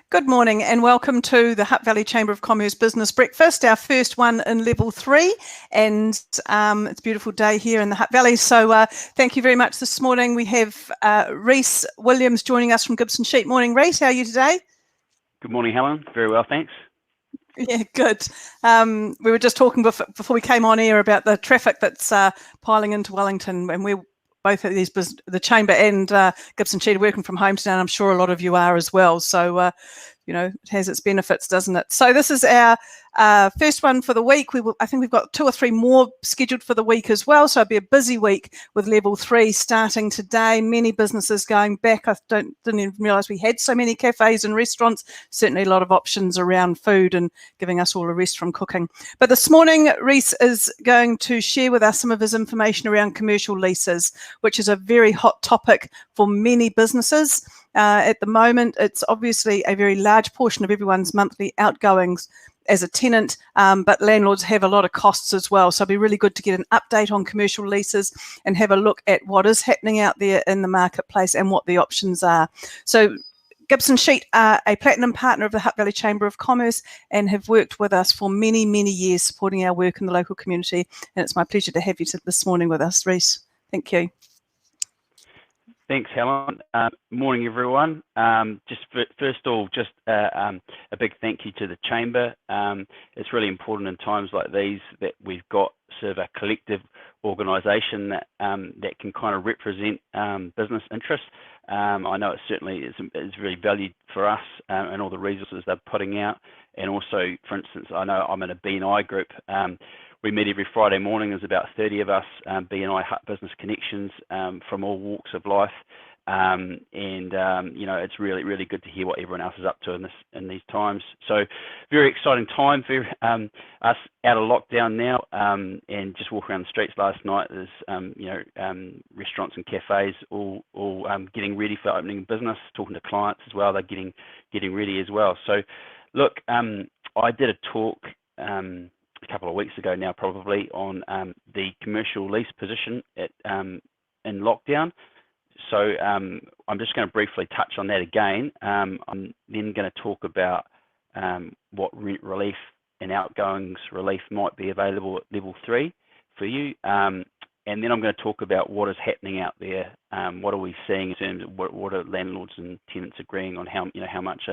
Good morning and welcome to the Hutt Valley Chamber of Commerce Business Breakfast, our first one in level 3, and it's a beautiful day here in the Hutt Valley, so thank you very much this morning. We have Rhys Williams joining us from Gibson Sheat. Morning Rhys, how are you today? Good morning Helen, very well thanks. Yeah, good. We were just talking before we came on air about the traffic that's piling into Wellington, and we're both at these the Chamber and Gibson Sheat are working from home today, and I'm sure a lot of you are as well. So, you know, it has its benefits, doesn't it? So this is our first one for the week. I think we've got 2 or 3 more scheduled for the week as well. So it'll be a busy week with level 3 starting today. Many businesses going back. I didn't even realise we had so many cafes and restaurants. Certainly a lot of options around food and giving us all a rest from cooking. But this morning, Rhys is going to share with us some of his information around commercial leases, which is a very hot topic for many businesses. At the moment, it's obviously a very large portion of everyone's monthly outgoings as a tenant, but landlords have a lot of costs as well. So it'd be really good to get an update on commercial leases and have a look at what is happening out there in the marketplace and what the options are. So Gibson Sheat are a platinum partner of the Hutt Valley Chamber of Commerce and have worked with us for many, many years supporting our work in the local community. And it's my pleasure to have you this morning with us, Rhys. Thank you. Thanks, Helen. Morning, everyone. First of all, just a big thank you to the Chamber. It's really important in times like these that we've got sort of a collective organisation that that can kind of represent business interests. I know it certainly is really valued for us and all the resources they're putting out. And also, for instance, I know I'm in a B&I group. We meet every Friday morning. There's about 30 of us, B&I Hutt Business Connections from all walks of life, and you know, it's really, really good to hear what everyone else is up to in these times. So, very exciting time for us out of lockdown now, and just walking around the streets last night. There's you know, restaurants and cafes all getting ready for opening business. Talking to clients as well, they're getting ready as well. So, look, I did a talk a couple of weeks ago now, probably, on the commercial lease position in lockdown. So I'm just going to briefly touch on that again. I'm then going to talk about what rent relief and outgoings relief might be available at level 3 for you. And then I'm going to talk about what is happening out there. What are we seeing in terms of what are landlords and tenants agreeing on, how much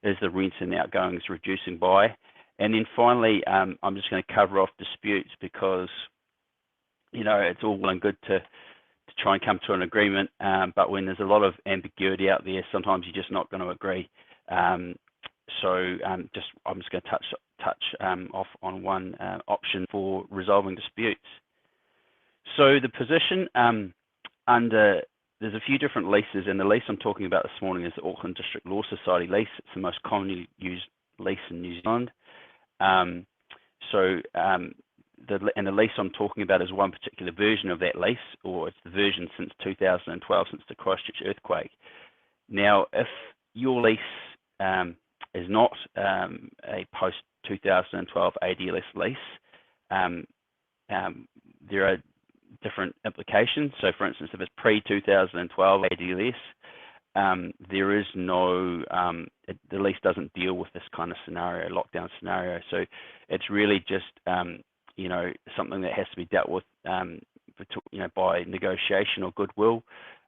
is the rents and outgoings reducing by. And then finally, I'm just going to cover off disputes, because, you know, it's all well and good to try and come to an agreement, but when there's a lot of ambiguity out there, sometimes you're just not going to agree. I'm just going to touch off on one option for resolving disputes. So the position there's a few different leases, and the lease I'm talking about this morning is the Auckland District Law Society lease. It's the most commonly used lease in New Zealand. The lease I'm talking about is one particular version of that lease, or it's the version since 2012, since the Christchurch earthquake. Now, if your lease is not a post-2012 ADLS lease, there are different implications. So, for instance, if it's pre-2012 ADLS, there is no, the lease doesn't deal with this kind of scenario, lockdown scenario. So it's really just, you know, something that has to be dealt with, you know, by negotiation or goodwill.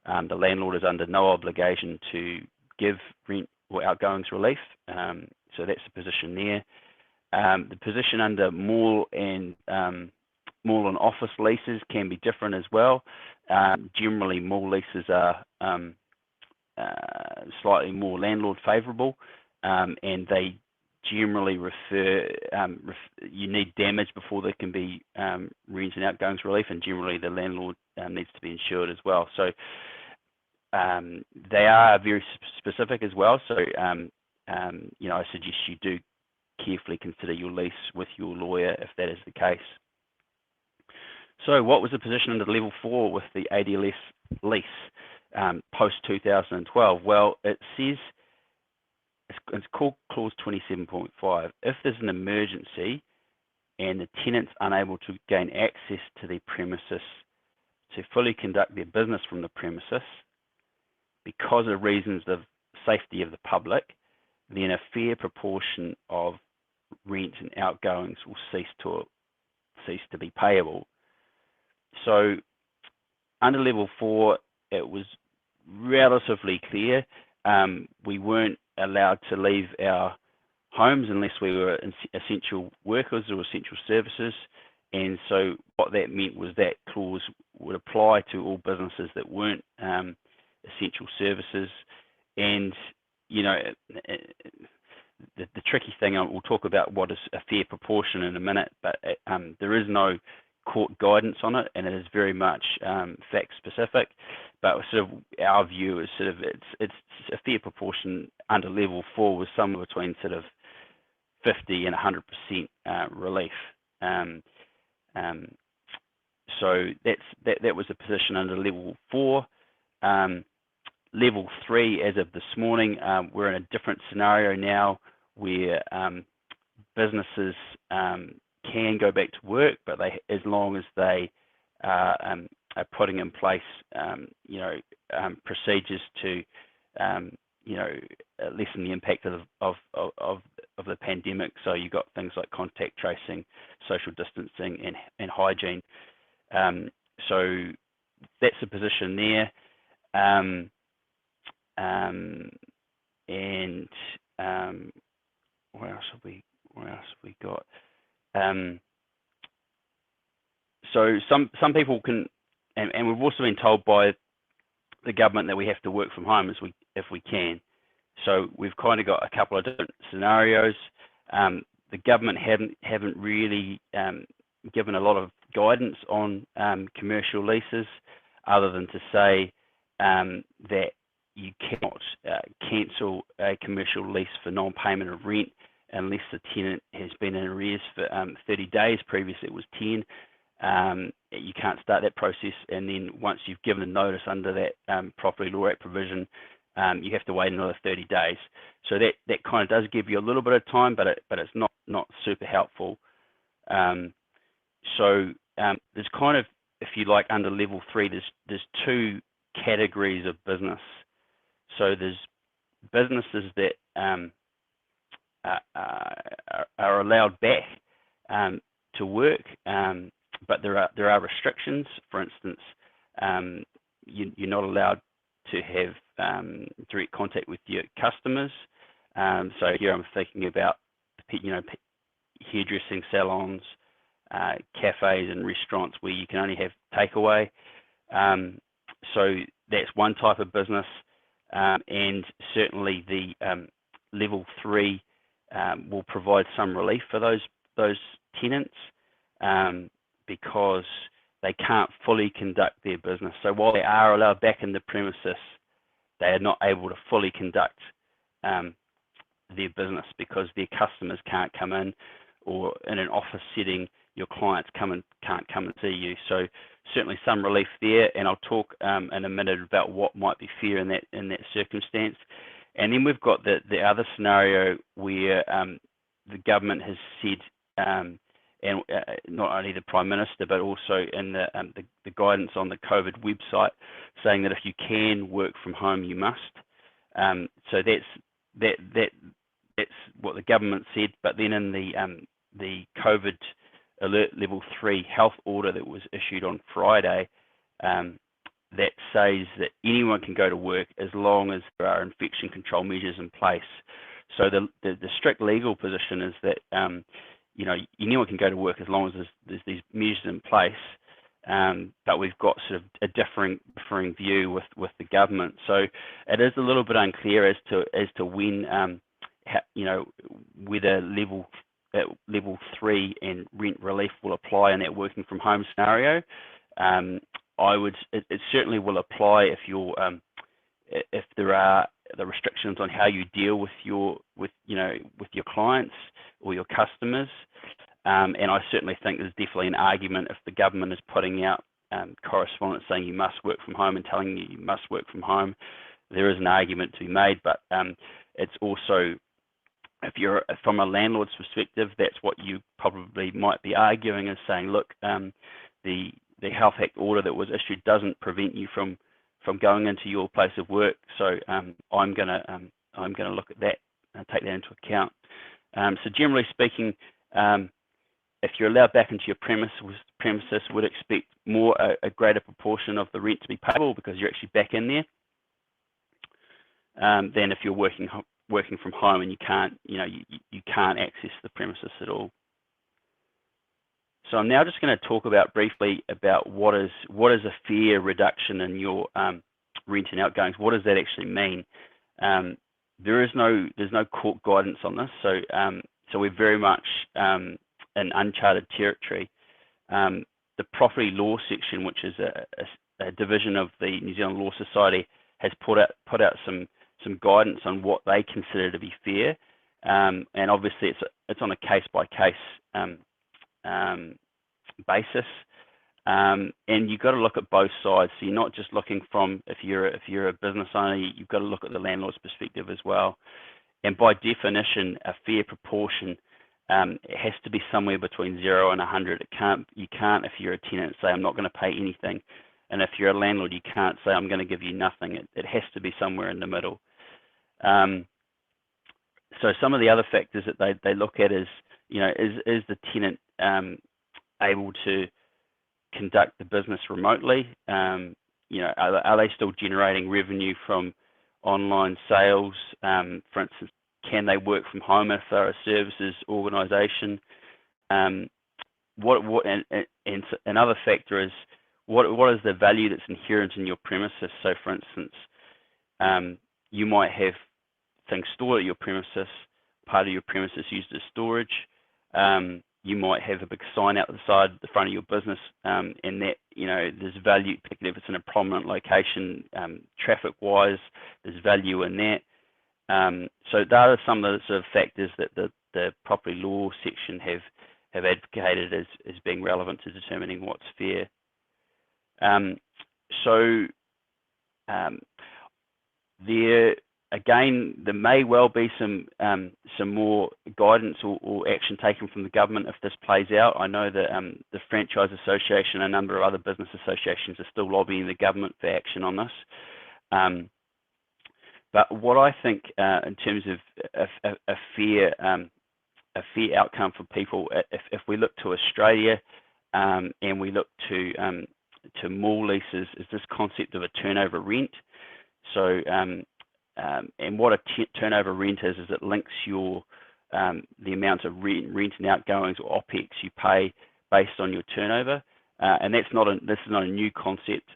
The landlord is under no obligation to give rent or outgoings relief. So that's the position there. The position under mall and office leases can be different as well. Generally, mall leases are slightly more landlord favourable, and they generally you need damage before there can be rents and outgoings relief, and generally the landlord needs to be insured as well. So they are very specific as well. So you know, I suggest you do carefully consider your lease with your lawyer if that is the case. So what was the position under level 4 with the ADLS lease post 2012? Well, it says, it's called clause 27.5. If there's an emergency and the tenant's unable to gain access to their premises to fully conduct their business from the premises because of reasons of safety of the public, then a fair proportion of rent and outgoings will cease to be payable. So under level 4, it was relatively clear. We weren't allowed to leave our homes unless we were essential workers or essential services. And so what that meant was that clause would apply to all businesses that weren't essential services. And, you know, the tricky thing, we'll talk about what is a fair proportion in a minute, but there is no court guidance on it, and it is very much fact specific. But sort of our view is sort of it's a fair proportion under level 4 with somewhere between sort of 50 and 100% relief. So that was the position under level 4. Level 3, as of this morning, we're in a different scenario now where businesses can go back to work, but as long as they are putting in place, procedures to, lessen the impact of the pandemic. So you've got things like contact tracing, social distancing, and hygiene. So that's the position there. Where else have we got? So some people can, and we've also been told by the government that we have to work from home if we can. So we've kind of got a couple of different scenarios. The government haven't really given a lot of guidance on commercial leases, other than to say that you cannot cancel a commercial lease for non-payment of rent unless the tenant has been in arrears for 30 days. Previously it was 10. You can't start that process, and then once you've given a notice under that Property Law Act provision, you have to wait another 30 days. So that kind of does give you a little bit of time, but it's not super helpful. So there's kind of, if you like, under level 3, there's 2 categories of business. So there's businesses that are allowed back to work, but there are restrictions. For instance, you're not allowed to have direct contact with your customers. So here I'm thinking about, hairdressing salons, cafes and restaurants where you can only have takeaway. So that's one type of business, and certainly the level 3 will provide some relief for those tenants because they can't fully conduct their business. So while they are allowed back in the premises, they are not able to fully conduct their business because their customers can't come in, or in an office setting, your clients can't come and see you. So certainly some relief there, and I'll talk in a minute about what might be fair in that circumstance. And then we've got the other scenario where the government has said, and not only the Prime Minister, but also in the guidance on the COVID website, saying that if you can work from home, you must. So that's what the government said. But then in the COVID alert level 3 health order that was issued on Friday, that says that anyone can go to work as long as there are infection control measures in place. So the strict legal position is that anyone can go to work as long as there's these measures in place. But we've got sort of a differing view with the government. So it is a little bit unclear as to when whether level 3 and rent relief will apply in that working from home scenario. It certainly will apply if there are the restrictions on how you deal with your clients or your customers. And I certainly think there's definitely an argument if the government is putting out correspondence saying you must work from home and telling you must work from home. There is an argument to be made, but it's also, if you're from a landlord's perspective, that's what you probably might be arguing, is saying, look, the Health Act order that was issued doesn't prevent you from going into your place of work. So I'm gonna look at that take that into account. So generally speaking, if you're allowed back into your premises, would expect a greater proportion of the rent to be payable because you're actually back in there, than if you're working from home and you can't access the premises at all. So I'm now just going to talk briefly about what is a fair reduction in your rent and outgoings. What does that actually mean? There's no court guidance on this, so we're very much in uncharted territory. The property law section, which is a division of the New Zealand Law Society, has put out some guidance on what they consider to be fair, and obviously it's on a case by case basis, and you've got to look at both sides. So you're not just looking from, if you're a business owner, you've got to look at the landlord's perspective as well. And by definition, a fair proportion, it has to be somewhere between 0 and 100. You can't, if you're a tenant, say I'm not going to pay anything, and if you're a landlord, you can't say I'm going to give you nothing. It has to be somewhere in the middle. So some of the other factors that they look at is, is the tenant able to conduct the business remotely? Are they still generating revenue from online sales? For instance, can they work from home if they're a services organisation? And another factor is what is the value that's inherent in your premises? So, for instance, you might have things stored at your premises, part of your premises used as storage. You might have a big sign out the front of your business, and that, there's value, particularly if it's in a prominent location, traffic-wise, there's value in that. So those are some of the sort of factors that the property law section have advocated as being relevant to determining what's fair. There may well be some more guidance or action taken from the government if this plays out. I know that the Franchise Association and a number of other business associations are still lobbying the government for action on this. But what I think in terms of a fair outcome for people, if we look to Australia and we look to mall leases, is this concept of a turnover rent. So and what a turnover rent is it links your the amount of rent and outgoings or OPEX you pay based on your turnover, and this is not a new concept.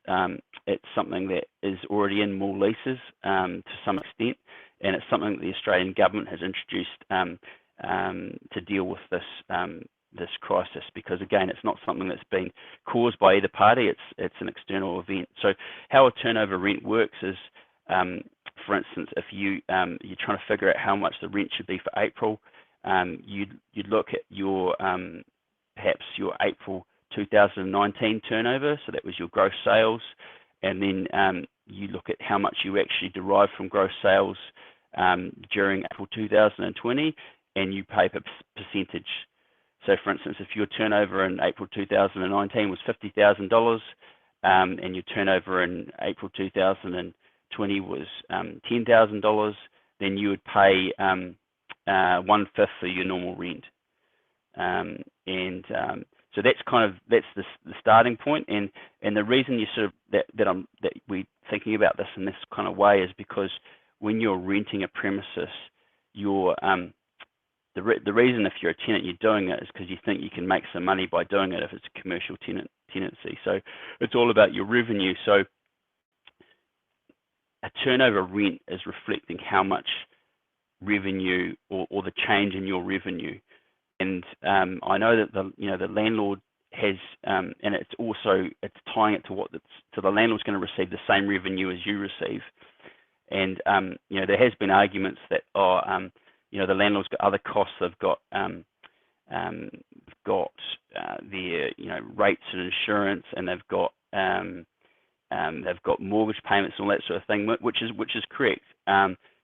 It's something that is already in mall leases to some extent, and it's something that the Australian government has introduced to deal with this crisis, because again, it's not something that's been caused by either party. It's an external event. So how a turnover rent works is, for instance, if you're trying to figure out how much the rent should be for April, you'd look at your perhaps your April 2019 turnover, so that was your gross sales, and then you look at how much you actually derive from gross sales during April 2020, and you pay per percentage. So, for instance, if your turnover in April 2019 was $50,000, and your turnover in April 2020 was $10,000, then you would pay 1/5 of your normal rent. So that's the starting point, and the reason you sort of that we're thinking about this in this kind of way is because when you're renting a premises, you're the reason, if you're a tenant, you're doing it is because you think you can make some money by doing it if it's a commercial tenancy. So it's all about your revenue. So a turnover rent is reflecting how much revenue or the change in your revenue. And I know that the landlord has, and it's tying it to the landlord's going to receive the same revenue as you receive. And there has been arguments that the landlord's got other costs. They've got their rates and insurance, and they've got mortgage payments and all that sort of thing, which is correct.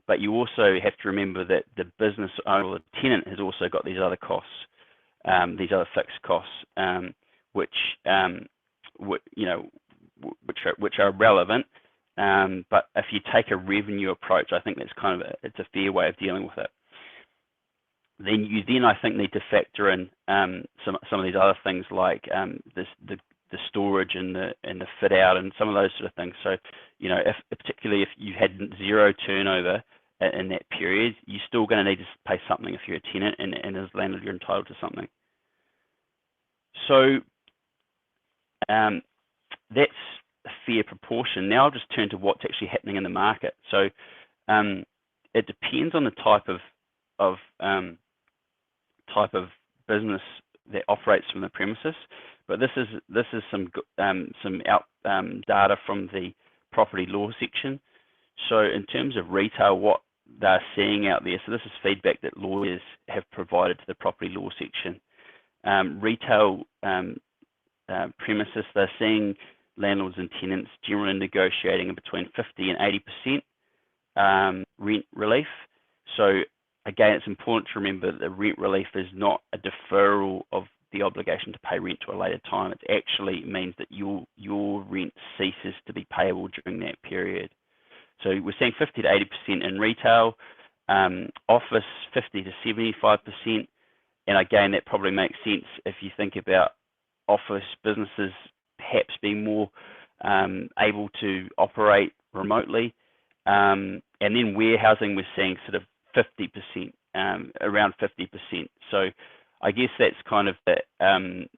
But you also have to remember that the business owner or the tenant has also got these other costs, these other fixed costs, which are relevant. But if you take a revenue approach, I think that's it's a fair way of dealing with it. then you I think need to factor in some of these other things like the storage and the fit out and some of those sort of things. So, you know, particularly if you had zero turnover in that period, you're still going to need to pay something if you're a tenant, and as a landlord you're entitled to something. So that's a fair proportion. Now I'll just turn to what's actually happening in the market. So it depends on the type of business that operates from the premises, but this is some data from the property law section. So in terms of retail, what they're seeing out there, so this is feedback that lawyers have provided to the property law section. Retail premises, they're seeing landlords and tenants generally negotiating between 50 and 80% rent relief. So again, it's important to remember that the rent relief is not a deferral of the obligation to pay rent to a later time. It actually means that your rent ceases to be payable during that period. So we're seeing 50 to 80% in retail, office 50 to 75%, and again, that probably makes sense if you think about office businesses perhaps being more able to operate remotely, and then warehousing we're seeing sort of 50%, around 50%. So I guess that's kind of the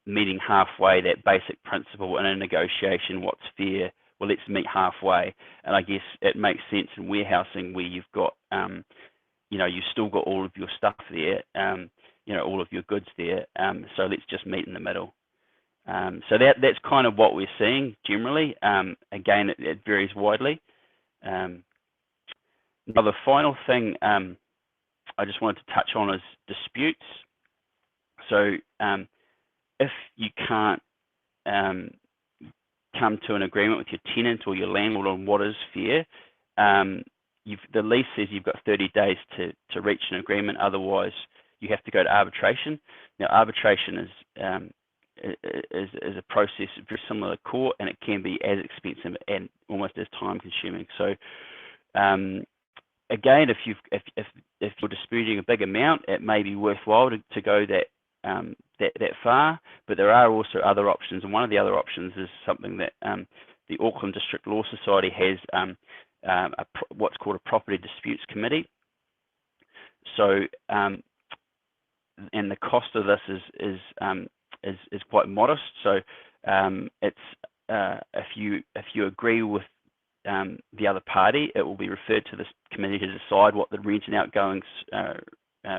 meeting halfway, that basic principle in a negotiation, what's fair, well, let's meet halfway. And I guess it makes sense in warehousing where you've got, you know, you've still got all of your stuff there, you know, all of your goods there, so let's just meet in the middle. So that's kind of what we're seeing generally. Again, it varies widely. Now the final thing I just wanted to touch on is disputes. So if you can't come to an agreement with your tenant or your landlord on what is fair, the lease says you've got 30 days to reach an agreement, otherwise you have to go to arbitration. Now arbitration is a process very similar to court, and it can be as expensive and almost as time consuming. So again, if you're disputing a big amount, it may be worthwhile to go that far, but there are also other options, and one of the other options is something that the Auckland District Law Society has, what's called a Property Disputes Committee. So and the cost of this is quite modest. So it's if you agree with the other party, it will be referred to this committee to decide what the rent and outgoings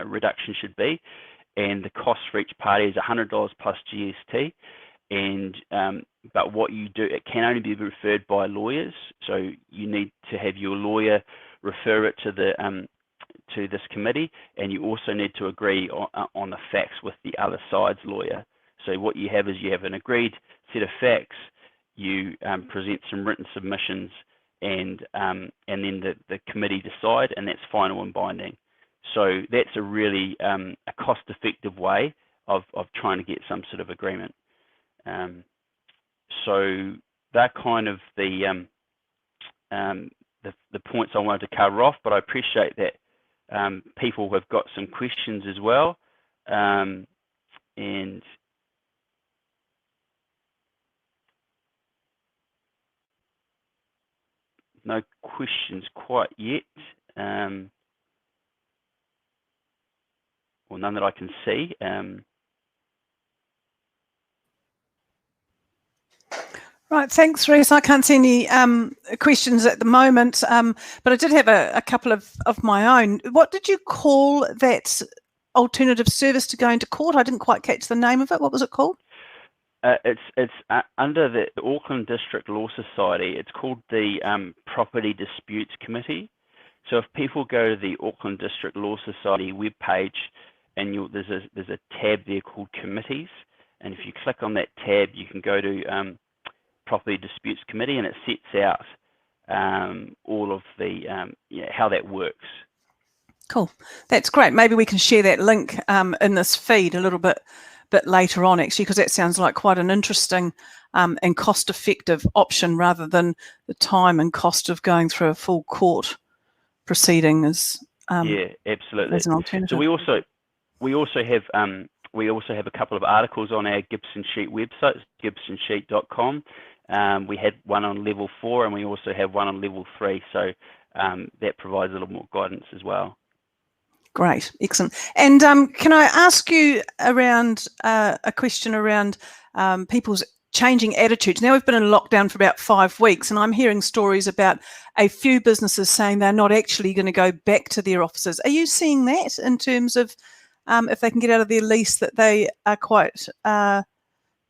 reduction should be, and the cost for each party is $100 plus GST. And but what you do, it can only be referred by lawyers, so you need to have your lawyer refer it to the to this committee, and you also need to agree on the facts with the other side's lawyer. So what you have is you have an agreed set of facts, you present some written submissions, and then the committee decide, and that's final and binding. So that's a really a cost-effective way of trying to get some sort of agreement. So that kind of the points I wanted to cover off, but I appreciate that people have got some questions as well, and no questions quite yet, or none that I can see. Right, thanks, Rhys. I can't see any questions at the moment, but I did have a couple of my own. What did you call that alternative service to going to court? I didn't quite catch the name of it. What was it called? It's under the Auckland District Law Society. It's called the Property Disputes Committee. So if people go to the Auckland District Law Society webpage, and there's a tab there called Committees, and if you click on that tab, you can go to Property Disputes Committee, and it sets out all of the how that works. Cool, that's great. Maybe we can share that link in this feed a little bit later on, actually, because that sounds like quite an interesting and cost-effective option, rather than the time and cost of going through a full court proceeding as yeah, absolutely. as an alternative. So we also we also have a couple of articles on our Gibson Sheat website, gibsonsheat.com. We had one on level 4, and we also have one on level 3. So that provides a little more guidance as well. Great, excellent. And can I ask you around a question around people's changing attitudes? Now we've been in lockdown for about 5 weeks, and I'm hearing stories about a few businesses saying they're not actually going to go back to their offices. Are you seeing that in terms of if they can get out of their lease, that they are quite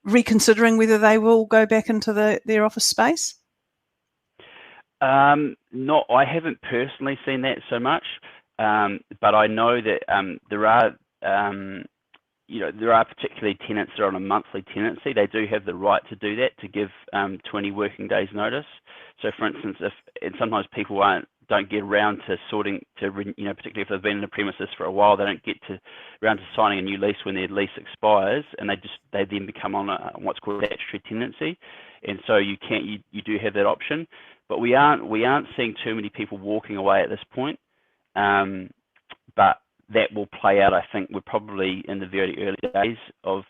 reconsidering whether they will go back into their office space? No, I haven't personally seen that so much, but I know that there are, there are particularly tenants that are on a monthly tenancy. They do have the right to do that, to give 20 working days notice. So, for instance, and sometimes people don't get around to particularly if they've been in the premises for a while, they don't get around to signing a new lease when their lease expires, and they then become on what's called a statutory tenancy, and so you do have that option. But we aren't seeing too many people walking away at this point, but that will play out. I think we're probably in the very early days of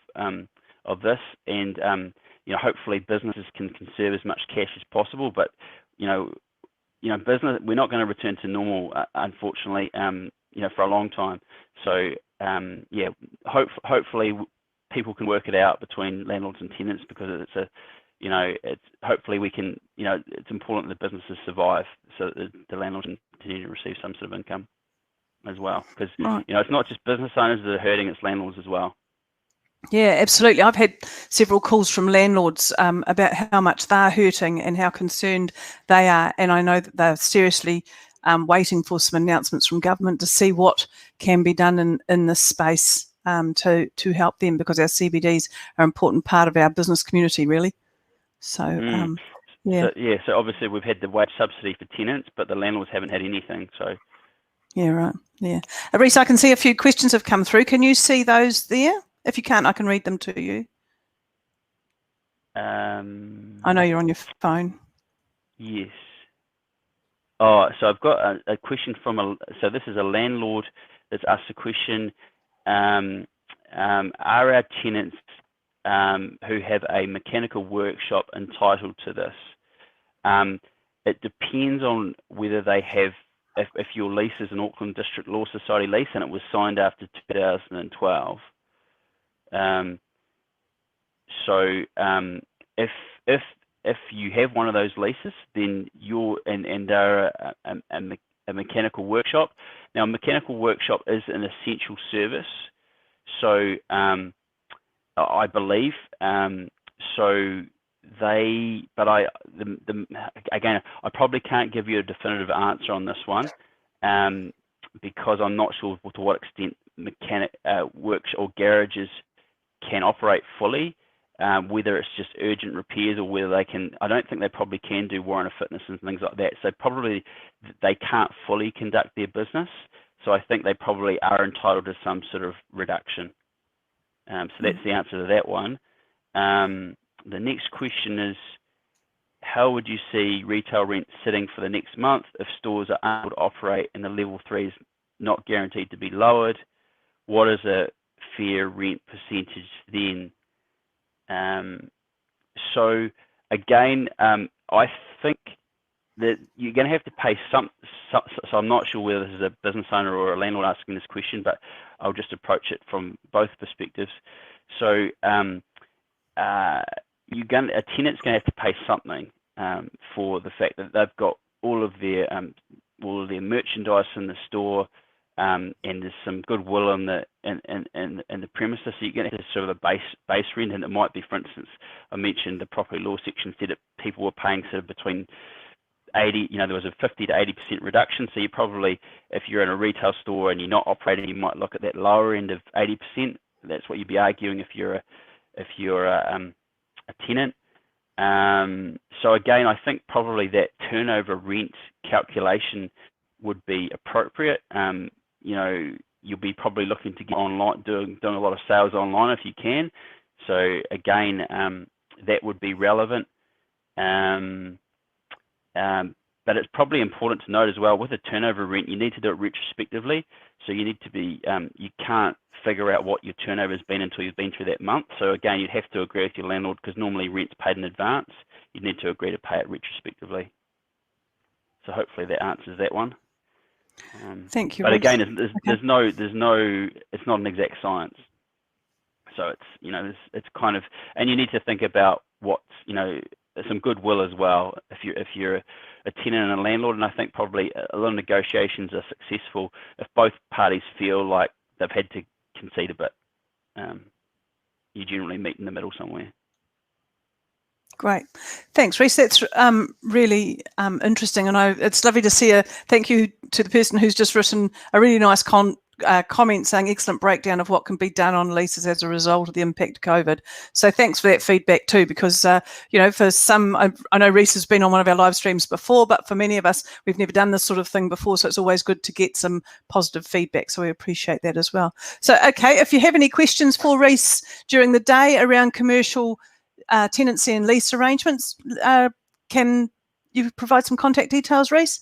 this, and hopefully businesses can conserve as much cash as possible. But business, we're not going to return to normal, unfortunately, for a long time. So hopefully people can work it out between landlords and tenants, because hopefully we can, it's important that businesses survive, so that the landlords can continue to receive some sort of income as well, because it's not just business owners that are hurting, it's landlords as well. Yeah, absolutely. I've had several calls from landlords about how much they're hurting and how concerned they are, and I know that they're seriously waiting for some announcements from government to see what can be done in this space to help them, because our CBDs are an important part of our business community, really. So So obviously we've had the wage subsidy for tenants, but the landlords haven't had anything. So yeah, right. Yeah, Rhys, I can see a few questions have come through. Can you see those there? If you can't, I can read them to you. I know you're on your phone. Yes. Oh, so I've got a question so this is a landlord that's asked a question. Are our tenants who have a mechanical workshop entitled to this? It depends on whether they have, if your lease is an Auckland District Law Society lease and it was signed after 2012. If you have one of those leases, then they're a mechanical workshop. Now, a mechanical workshop is an essential service, so I believe again, I probably can't give you a definitive answer on this one, because I'm not sure to what extent works or garages can operate fully, whether it's just urgent repairs or whether they can. I don't think they probably can do warrant of fitness and things like that. So probably they can't fully conduct their business. So I think they probably are entitled to some sort of reduction. So that's the answer to that one. The next question is, how would you see retail rent sitting for the next month if stores are unable to operate and the level 3 is not guaranteed to be lowered? What is a fair rent percentage then? So again, I think that you're going to have to pay so I'm not sure whether this is a business owner or a landlord asking this question, but I'll just approach it from both perspectives. So a tenant's going to have to pay something for the fact that they've got all of their merchandise in the store, and there's some goodwill in the premises. So you're going to have sort of a base rent, and it might be, for instance, I mentioned the property law section said that people were paying sort of between 80, there was a 50 to 80% reduction. So you probably, if you're in a retail store and you're not operating, you might look at that lower end of 80%. That's what you'd be arguing if you're a tenant. So again, I think probably that turnover rent calculation would be appropriate. You'll be probably looking to get online, doing a lot of sales online if you can. So again, that would be relevant. but it's probably important to note as well, with a turnover rent, you need to do it retrospectively. So you need to be, you can't figure out what your turnover has been until you've been through that month. So again, you'd have to agree with your landlord, because normally rent's paid in advance. You'd need to agree to pay it retrospectively. So hopefully that answers that one. Thank you. But Rhys. again, there's no, it's not an exact science. So it's, you know, it's kind of, and you need to think about what's, you know, some goodwill as well. If you're a tenant and a landlord, and I think probably a lot of negotiations are successful if both parties feel like they've had to concede a bit. You generally meet in the middle somewhere. Great, thanks, Rhys. That's really interesting, and it's lovely to see a thank you to the person who's just written a really nice comment saying excellent breakdown of what can be done on leases as a result of the impact of COVID. So thanks for that feedback too, because you know, for some, I know Rhys has been on one of our live streams before, but for many of us, we've never done this sort of thing before, so it's always good to get some positive feedback. So we appreciate that as well. So okay, if you have any questions for Rhys during the day around commercial tenancy and lease arrangements, can you provide some contact details, Rhys?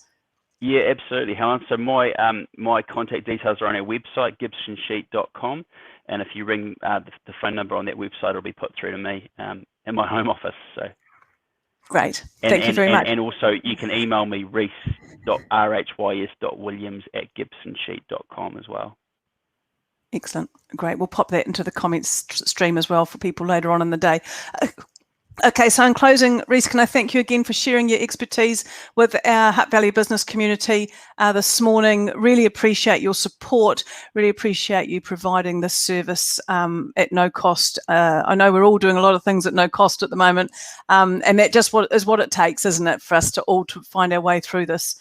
Yeah, absolutely, Helen. So my my contact details are on our website, gibsonsheat.com, and if you ring the phone number on that website, it'll be put through to me in my home office. So great, thank you very much. And also you can email me rhys.rhys.williams@gibsonsheat.com as well. Excellent, great. We'll pop that into the comments stream as well for people later on in the day. Okay, so in closing, Rhys, can I thank you again for sharing your expertise with our Hutt Valley business community this morning. Really appreciate your support, really appreciate you providing this service at no cost. I know we're all doing a lot of things at no cost at the moment, and that just is what it takes, isn't it, for us to all to find our way through this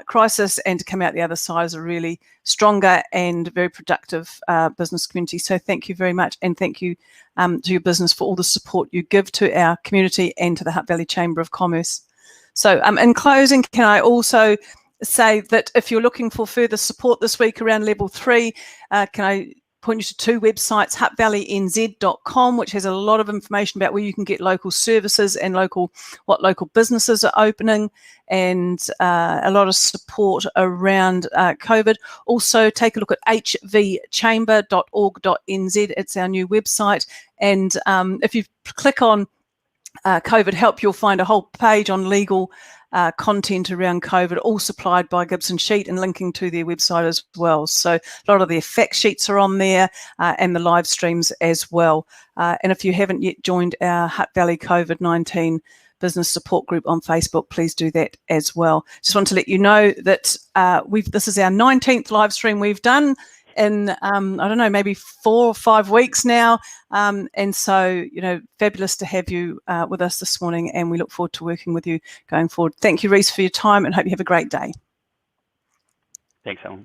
crisis and to come out the other side as a really stronger and very productive business community. So thank you very much, and thank you to your business for all the support you give to our community and to the Hutt Valley Chamber of Commerce. So in closing, can I also say that if you're looking for further support this week around level 3, can I point you to 2 websites, huttvalleyNZ.com, which has a lot of information about where you can get local services and what local businesses are opening, and a lot of support around COVID. Also, take a look at hvchamber.org.nz. It's our new website. And if you click on COVID help, you'll find a whole page on legal content around COVID, all supplied by Gibson Sheat and linking to their website as well. So a lot of their fact sheets are on there and the live streams as well. And if you haven't yet joined our Hutt Valley COVID-19 business support group on Facebook, please do that as well. Just want to let you know that this is our 19th live stream we've done in I don't know, maybe 4 or 5 weeks now, and so, you know, fabulous to have you with us this morning, and we look forward to working with you going forward. Thank you, Rhys, for your time, and hope you have a great day. Thanks, Helen.